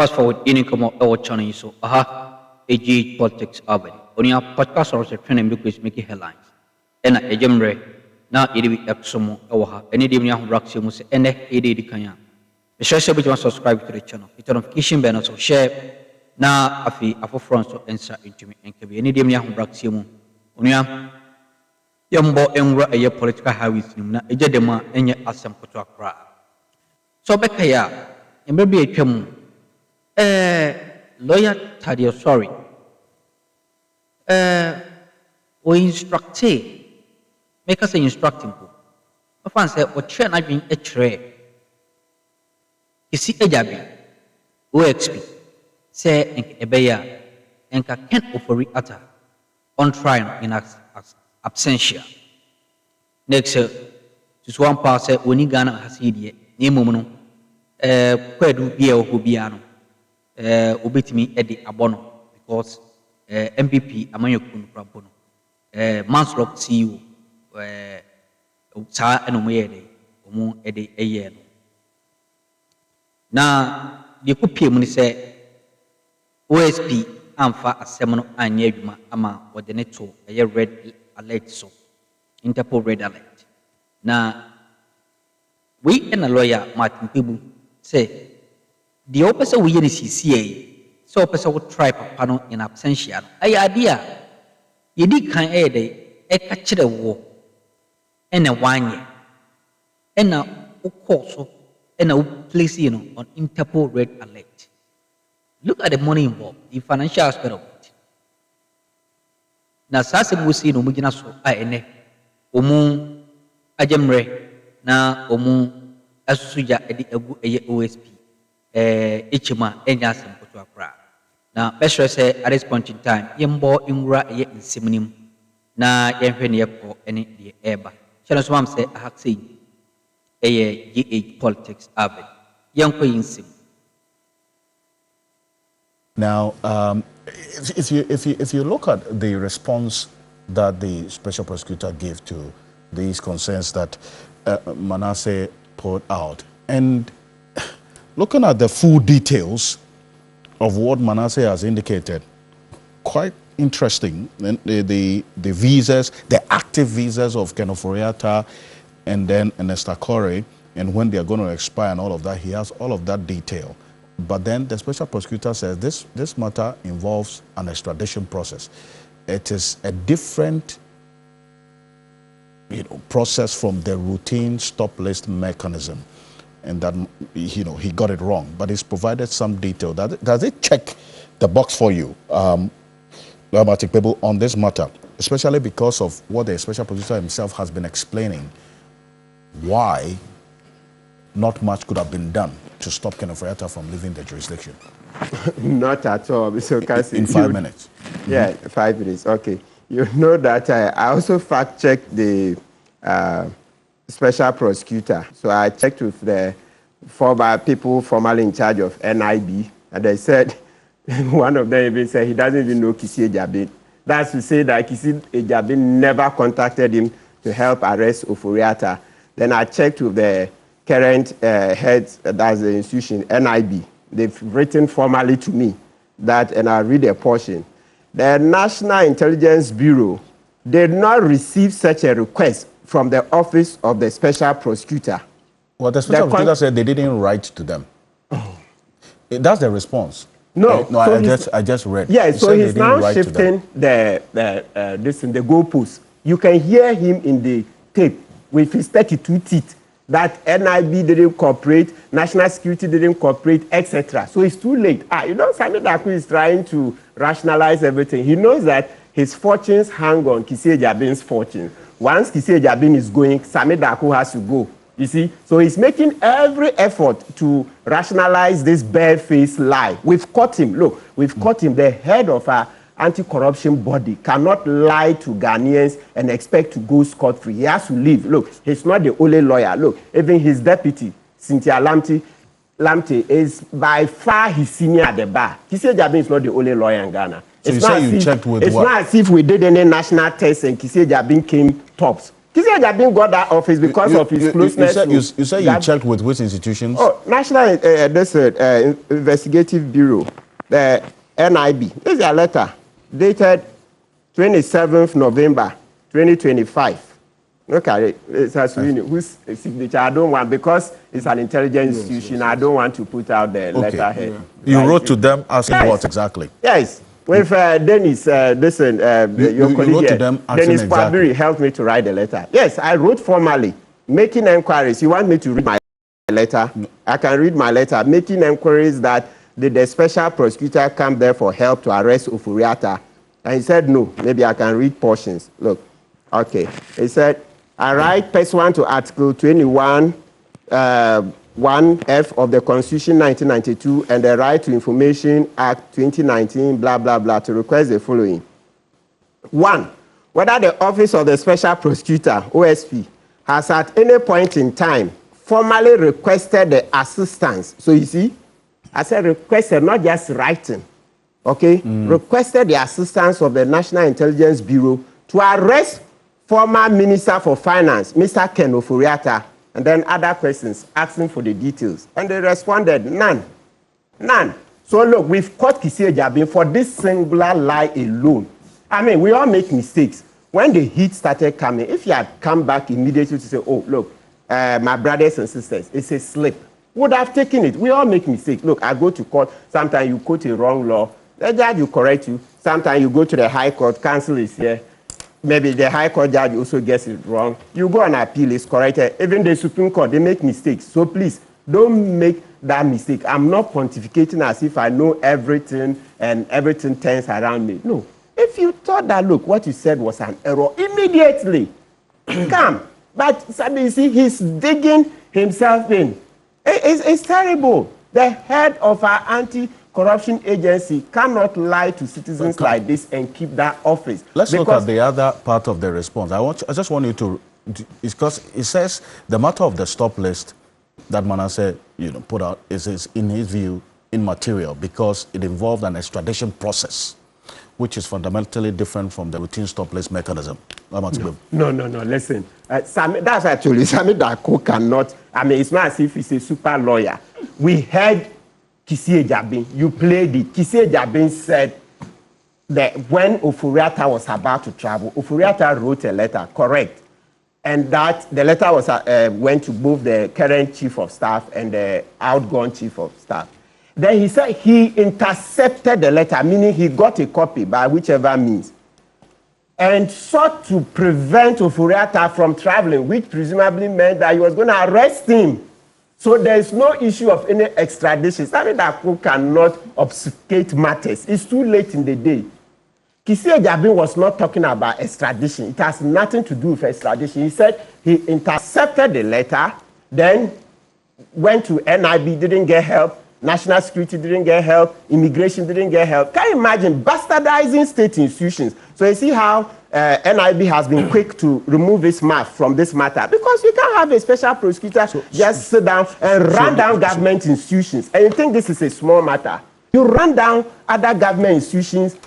Fast forward, ini como our channel so AG politics abadi. Oni a podcast or training because make headlines. Ena ejemre na edi exomo ewa eni dim nya horaxi mu se ene edi di kanya. Be sure say be subscribe to the channel. Hit notification bell so share na afi afofron so enter into me enke be eni dim nya horaxi mu. Oni a yambo enwura eye political highways nim na eje dem a enye asem koto akra. So bekaya emre bi atwam lawyer Thaddaeus Sory we instructed make us instructing ko ofan say o train adwin e kire isi ejabi OSP say ebeya enka ken ofori ata on trial in absentia next just one part say oni Ghana hasidi ni mum no kwadu bia o bia no obetimi edi abono because MPP amanyokun prabono manslop CEO sa eno mo yede omo edi eye no na de kopie mu ni se OSP amfa asem no anya adwuma ama wode ne to eye red alert so Interpol red alert na we and a lawyer Martin Kpebu say the opposite we in CCA so opposite would try papa in absentia ay idea ye di kan e dey e ka kire wo e na wanye e na ukoso e na place on Interpol red alert. Look at the money involved, the financial aspect of it. Na sase mo si no mugina so a ene omu ajemre na omu asuja edi egu eye OSP ichima enya asem koto akra na best say at this point in time yembo inwura eye nsimnim na yehwe ne yekọ ene de eba chana so am say ahaksi eye GH politics abed yenko yinsim. Now if you look at the response that the special prosecutor gave to these concerns that Manasseh put out, and looking at the full details of what Manasseh has indicated, quite interesting. And the visas, the active visas of Kenoforiata and then Ernesta Corey, and when they are going to expire and all of that, he has all of that detail. But then the special prosecutor says this matter involves an extradition process. It is a different process from the routine stop list mechanism, and that he got it wrong, but he's provided some detail. Does it check the box for you, Kpebu, on this matter, especially because of what the special prosecutor himself has been explaining, why not much could have been done to stop Kenoforiata from leaving the jurisdiction? Not at all, Mr. Kasi. In 5 minutes. Yeah, 5 minutes, okay. You know that I also fact-checked the special prosecutor. So I checked with the former people formerly in charge of NIB, and they said, one of them even said he doesn't even know Kisi Ejabin. That's to say that Kisi Ejabin never contacted him to help arrest Oforiata. Then I checked with the current heads, that's the institution, NIB. They've written formally to me that, and I'll read a portion. The National Intelligence Bureau did not receive such a request from the office of the special prosecutor. Well, the special prosecutor said they didn't write to them. Oh. That's the response. No, so I just read. Yeah, so he's now shifting the goalpost. You can hear him in the tape with his 32 teeth that NIB didn't cooperate, National Security didn't cooperate, etc. So it's too late. Sami Daku is trying to rationalize everything. He knows that his fortunes hang on Kisi Ejabin's fortune. Once Kisi Ejabin is going, Sami Daku has to go. You see? So he's making every effort to rationalize this bare-faced lie. We've caught him. Look, we've caught him. The head of our anti-corruption body cannot lie to Ghanaians and expect to go scot-free. He has to leave. Look, he's not the only lawyer. Look, even his deputy, Cynthia Lamte, is by far his senior at the bar. Kisi Ejabin is not the only lawyer in Ghana. So you say you checked with what? It's not as if we did any national test and Kisi Ejabin came tops. Kisi Ejabin got that office because of his closeness. You said you checked with which institutions? Oh, National Investigative Bureau, the NIB. This is a letter dated 27th November 2025. Look at it. It has whose signature I don't want, because it's an intelligence institution. I don't want to put out the letterhead. You wrote to them asking what exactly? Yes. With Dennis, your colleague wrote to them Dennis exactly. Pabiri helped me to write the letter. Yes, I wrote formally, making inquiries. You want me to read my letter? No. I can read my letter, making inquiries that the special prosecutor come there for help to arrest Oforiatta. And he said, no, maybe I can read portions. Look, okay. He said, I write pursuant to Article 21, 1F of the Constitution 1992 and the Right to Information Act 2019, blah, blah, blah, to request the following. 1. Whether the Office of the Special Prosecutor, OSP, has at any point in time formally requested the assistance. So you see, I said requested, not just writing, okay? Requested the assistance of the National Intelligence Bureau to arrest former Minister for Finance, Mr. Ken Oforiatta, and then other persons asking for the details. And they responded, none. None. So look, we've caught Kisi Ejabin for this singular lie alone. I mean, we all make mistakes. When the heat started coming, if you had come back immediately to say, oh, look, my brothers and sisters, it's a slip, would have taken it. We all make mistakes. Look, I go to court, sometimes you quote a wrong law, the judge will correct you. Sometimes you go to the High Court, counsel is here. Maybe the High Court judge also gets it wrong. You go on appeal, it's corrected. Even the Supreme Court, they make mistakes. So please, don't make that mistake. I'm not pontificating as if I know everything and everything turns around me. No. If you thought that, look, what you said was an error, immediately come. But you see, he's digging himself in. It's terrible. The head of our anti-corruption agency cannot lie to citizens like this and keep that office. Let's look at the other part of the response. I just want you to, because it says the matter of the stop list that Manasseh put out is in his view immaterial because it involved an extradition process, which is fundamentally different from the routine stop list mechanism. No, listen. That's actually, Sami Dako cannot, I mean, it's not as if he's a super lawyer. We heard Kisi Ejabin, you played it. Kisi Ejabin said that when Oforiatta was about to travel, Oforiatta wrote a letter, correct? And that the letter was went to both the current chief of staff and the outgone chief of staff. Then he said he intercepted the letter, meaning he got a copy by whichever means, and sought to prevent Oforiatta from traveling, which presumably meant that he was going to arrest him. So there is no issue of any extradition. Something that cannot obfuscate matters. It's too late in the day. Kisi Ejabin was not talking about extradition. It has nothing to do with extradition. He said he intercepted the letter, then went to NIB, didn't get help. National security didn't get help. Immigration didn't get help. Can you imagine bastardizing state institutions? So you see how NIB has been quick to remove its mouth from this matter, because you can't have a special prosecutor just sit down and run down government institutions. And you think this is a small matter. You run down other government institutions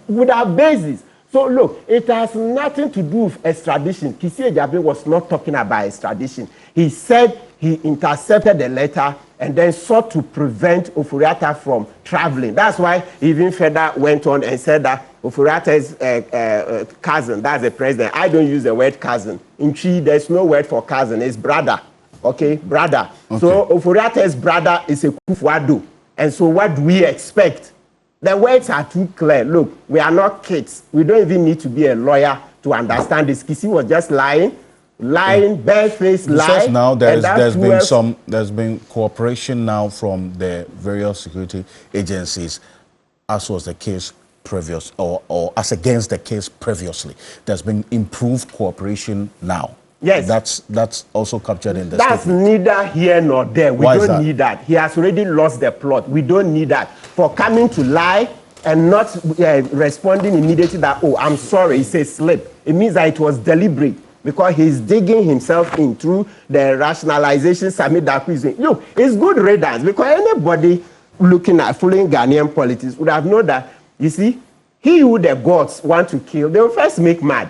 without basis. So look, it has nothing to do with extradition. Kisi Ejabin was not talking about extradition. He said he intercepted the letter and then sought to prevent Oforiatta from traveling. That's why even further went on and said that Oforiatta's cousin, that's the president. I don't use the word cousin. In Chi, there's no word for cousin. It's brother. Okay, brother. Okay. So Oforiatta's brother is a Akuffo. And so what do we expect? The words are too clear. Look, we are not kids. We don't even need to be a lawyer to understand this. Kisi was just lying, barefaced lie. Now there's been cooperation now from the various security agencies, as was the case previous, or as against the case previously. There's been improved cooperation now. Yes. That's also captured in the That's statement. neither here nor there. We don't need that. He has already lost the plot. We don't need that. For coming to lie and not responding immediately that, oh, I'm sorry, it's a slip. It means that it was deliberate, because he's digging himself in through the rationalization Sami Dako is doing. Look, it's good riddance, because anybody looking at following Ghanaian politics would have known that, you see, he who the gods want to kill, they will first make mad.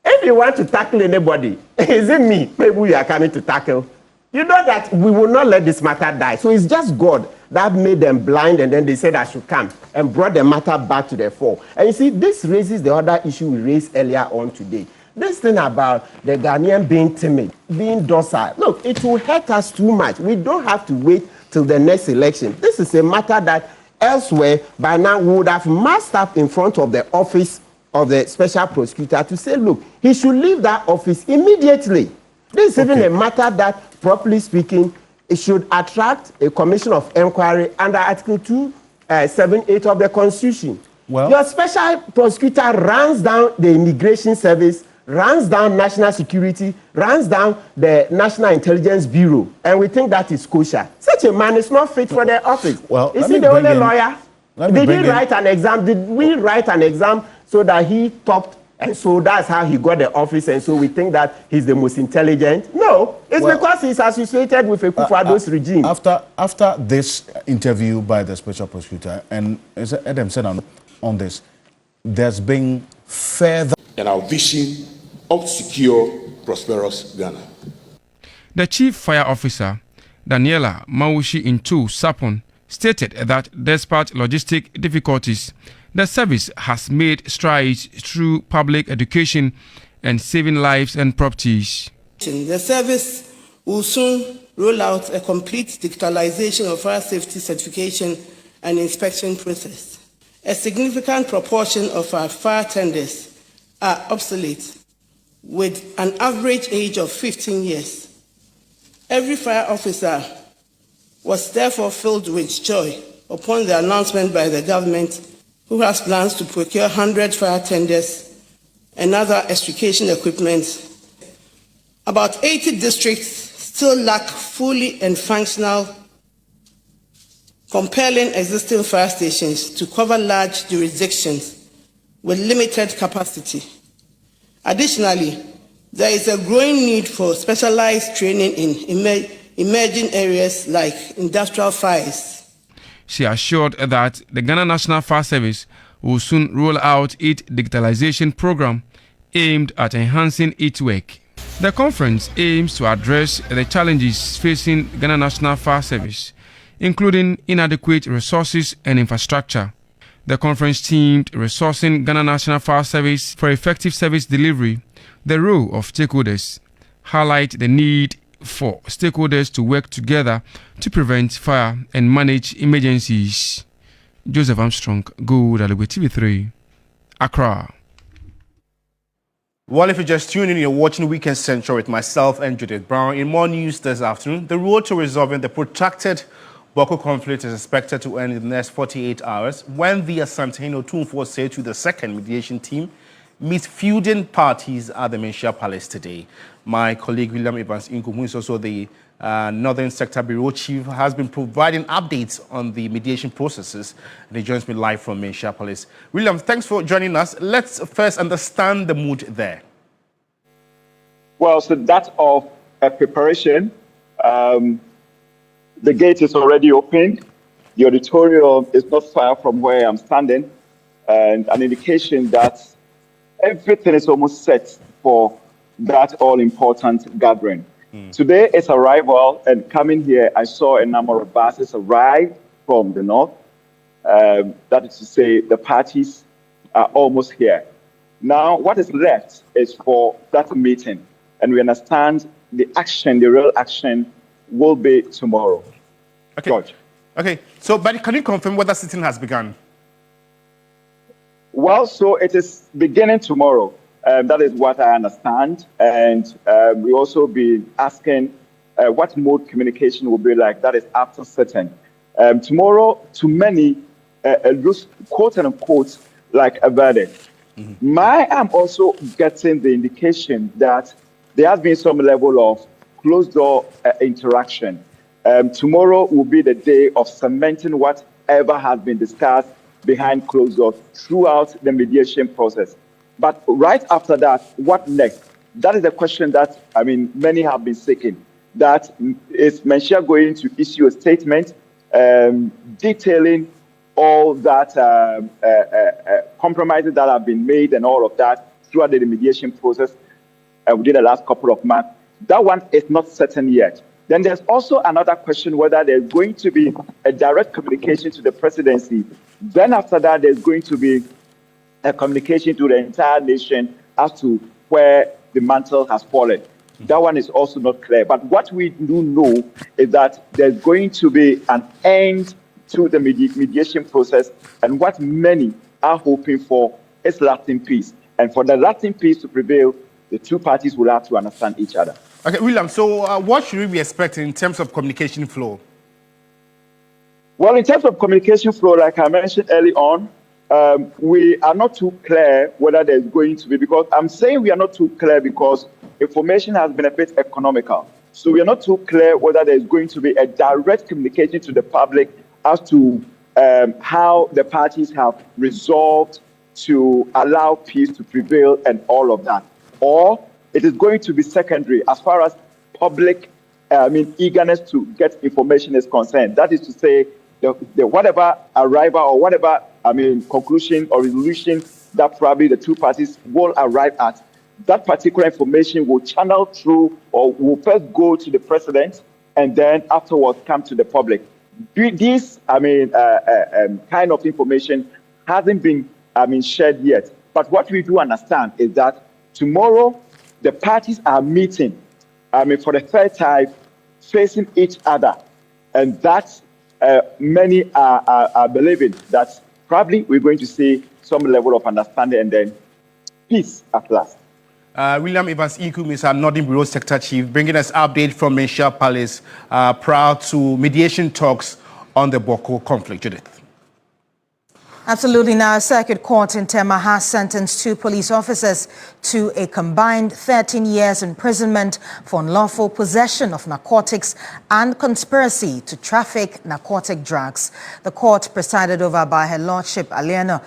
If if you want to tackle anybody, is it me, Kpebu, you are coming to tackle? You know that we will not let this matter die. So it's just God that made them blind, and then they said I should come and brought the matter back to the fore. And you see, this raises the other issue we raised earlier on today. This thing about the Ghanaian being timid, being docile. Look, it will hurt us too much. We don't have to wait till the next election. This is a matter that elsewhere, by now, we would have massed up in front of the office of the special prosecutor to say, look, he should leave that office immediately. This is even a matter that, properly speaking, it should attract a commission of inquiry under Article 278 of the Constitution. Well, your special prosecutor runs down the immigration service, runs down national security, runs down the National Intelligence Bureau, and we think that is kosher. Such a man is not fit for the office. Well, is he the only lawyer? Did he write an exam? Did we write an exam so that he topped, and so that's how he got the office, and so we think that he's the most intelligent? No, it's because he's associated with Akuffo's regime. After this interview by the special prosecutor, and as Adam said on this, there's been further... And our vision of secure, prosperous Ghana. The chief fire officer, Daniela Mawushi Intu Sapon, stated that despite logistic difficulties, the service has made strides through public education and saving lives and properties. The service will soon roll out a complete digitalization of fire safety certification and inspection process. A significant proportion of our fire tenders are obsolete, with an average age of 15 years. Every fire officer was therefore filled with joy upon the announcement by the government, who has plans to procure 100 fire tenders and other extrication equipment. About 80 districts still lack fully and functional, compelling existing fire stations to cover large jurisdictions with limited capacity. Additionally, there is a growing need for specialized training in emerging areas like industrial fires. She assured that the Ghana National Fire Service will soon roll out its digitalization program aimed at enhancing its work. The conference aims to address the challenges facing Ghana National Fire Service, including inadequate resources and infrastructure. The conference themed Resourcing Ghana National Fire Service for Effective Service Delivery, the role of stakeholders, highlight the need for stakeholders to work together to prevent fire and manage emergencies. Joseph Armstrong, Gold Alugwe TV3, Accra. Well, if you're just tuning in, you're watching Weekend Central with myself and Judith Brown. In more news this afternoon, the road to resolving the protracted Boko conflict is expected to end in the next 48 hours when the Asantehene Otumfuo Setu, the second mediation team, meets feuding parties at the Menchia Palace today. My colleague William Evans Inkum, who is also the Northern Sector Bureau Chief, has been providing updates on the mediation processes, and he joins me live from Menchia Palace. William, thanks for joining us. Let's first understand the mood there. Well, so that's of preparation. The gate is already open. The auditorium is not far from where I'm standing, and an indication that everything is almost set for that all-important gathering. Today is arrival, and coming here, I saw a number of buses arrive from the north. That is to say, the parties are almost here. Now, what is left is for that meeting, and we understand the action, the real action, will be tomorrow. Okay. George. Okay. So, but can you confirm whether sitting has begun? Well, so it is beginning tomorrow. That is what I understand. And we also be asking what mode communication will be like. That is after sitting. Tomorrow, to many, looks quote unquote like a verdict. I'm also getting the indication that there has been some level of closed door interaction. Tomorrow will be the day of cementing whatever has been discussed behind closed doors throughout the mediation process. But right after that, what next? That is the question that, many have been seeking. That is Menchia going to issue a statement detailing all that compromises that have been made and all of that throughout the mediation process. within the last couple of months. That one is not certain yet. Then there's also another question whether there's going to be a direct communication to the presidency. Then after that, there's going to be a communication to the entire nation as to where the mantle has fallen. That one is also not clear. But what we do know is that there's going to be an end to the mediation process, and what many are hoping for is lasting peace. And for the lasting peace to prevail, the two parties will have to understand each other. Okay, William, so what should we be expecting in terms of communication flow? Well, in terms of communication flow, like I mentioned early on, we are not too clear whether there's going to be, because I'm saying we are not too clear because information has been a bit economical. So we are not too clear whether there's going to be a direct communication to the public as to how the parties have resolved to allow peace to prevail and all of that. Or it is going to be secondary as far as public eagerness to get information is concerned. That is to say, the whatever arrival or whatever conclusion or resolution that probably the two parties will arrive at, that particular information will channel through or will first go to the president and then afterwards come to the public. This kind of information hasn't been shared yet. But what we do understand is that tomorrow the parties are meeting for the third time, facing each other, and that many are believing that probably we're going to see some level of understanding and then peace at last. William Evans Ikum is our Northern Bureau Sector Chief, bringing us update from Menchia Palace prior to mediation talks on the Boko conflict. Judith. Absolutely. Now, a circuit court in Tema has sentenced 2 police officers to a combined 13 years imprisonment for unlawful possession of narcotics and conspiracy to traffic narcotic drugs. The court, presided over by Her Lordship Alieno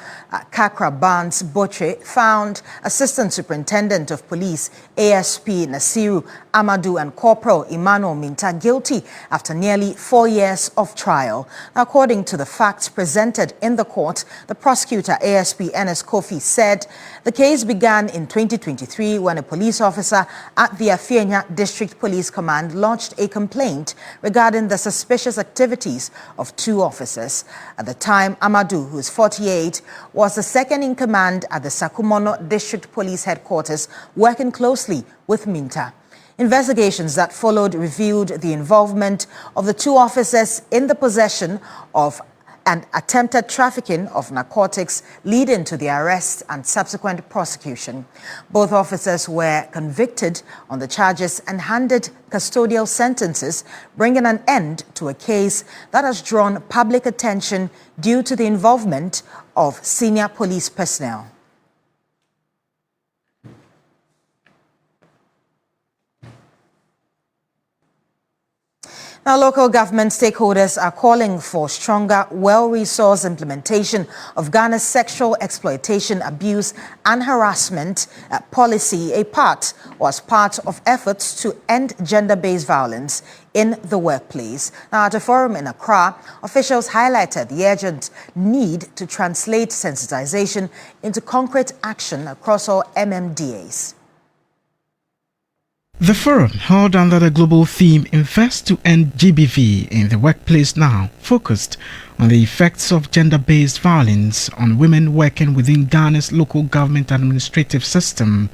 Kakra Barnes Botre, found Assistant Superintendent of Police ASP Nasiru Amadou and Corporal Emmanuel Minta guilty after nearly 4 years of trial. According to the facts presented in the court, the prosecutor, ASP Ernest Kofi, said the case began in 2023 when a police officer at the Afienya District Police Command lodged a complaint regarding the suspicious activities of 2 officers. At the time, Amadou, who is 48, was the second in command at the Sakumono District Police Headquarters, working closely with Minta. Investigations that followed revealed the involvement of the 2 officers in the possession of and attempted trafficking of narcotics, leading to the arrest and subsequent prosecution. Both officers were convicted on the charges and handed custodial sentences, bringing an end to a case that has drawn public attention due to the involvement of senior police personnel. Now, local government stakeholders are calling for stronger, well-resourced implementation of Ghana's sexual exploitation, abuse and harassment policy, as part of efforts to end gender-based violence in the workplace. Now, at a forum in Accra, officials highlighted the urgent need to translate sensitization into concrete action across all MMDAs. The forum, held under the global theme Invest to End GBV in the Workplace Now, focused on the effects of gender-based violence on women working within Ghana's local government administrative system.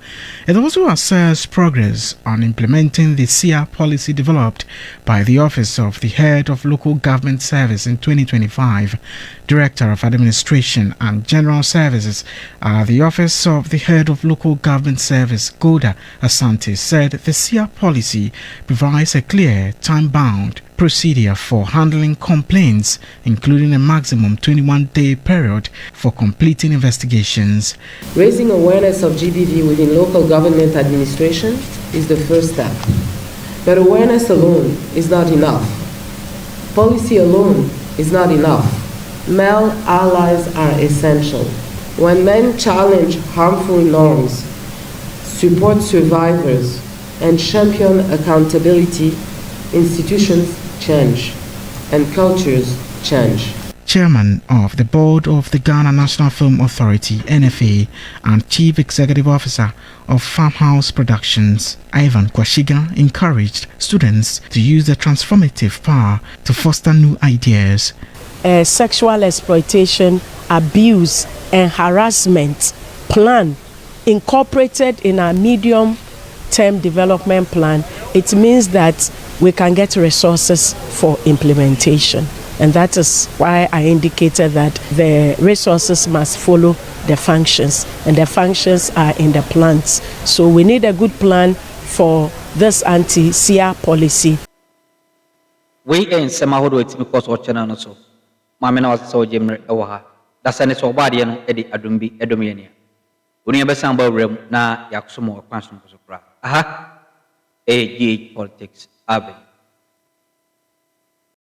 It also assessed progress on implementing the SIA policy developed by the Office of the Head of Local Government Service in 2025. Director of Administration and General Services at the Office of the Head of Local Government Service, Goda Asante, said the SIA policy provides a clear, time-bound procedure for handling complaints, including a maximum 21-day period for completing investigations. Raising awareness of GBV within local government administration is the first step. But awareness alone is not enough. Policy alone is not enough. Male allies are essential. When men challenge harmful norms, support survivors, and champion accountability, institutions change and cultures change. Chairman of the Board of the Ghana National Film Authority, NFA, and Chief Executive Officer of Farmhouse Productions, Ivan Kwashiga, encouraged students to use their transformative power to foster new ideas. Sexual exploitation, abuse, and harassment plan incorporated in our medium-term development plan, it means that we can get resources for implementation. And that is why I indicated that the resources must follow the functions, and the functions are in the plans. So we need a good plan for this anti-SIA policy. We in Semahodo, it's because of Channel so. Mamma was so Jimmy Oha. That's an so bad, Eddie Adumbi, Edomania. When you have a sample room, na Yaksumo, Quantum Aha, AG Politics, Abbey.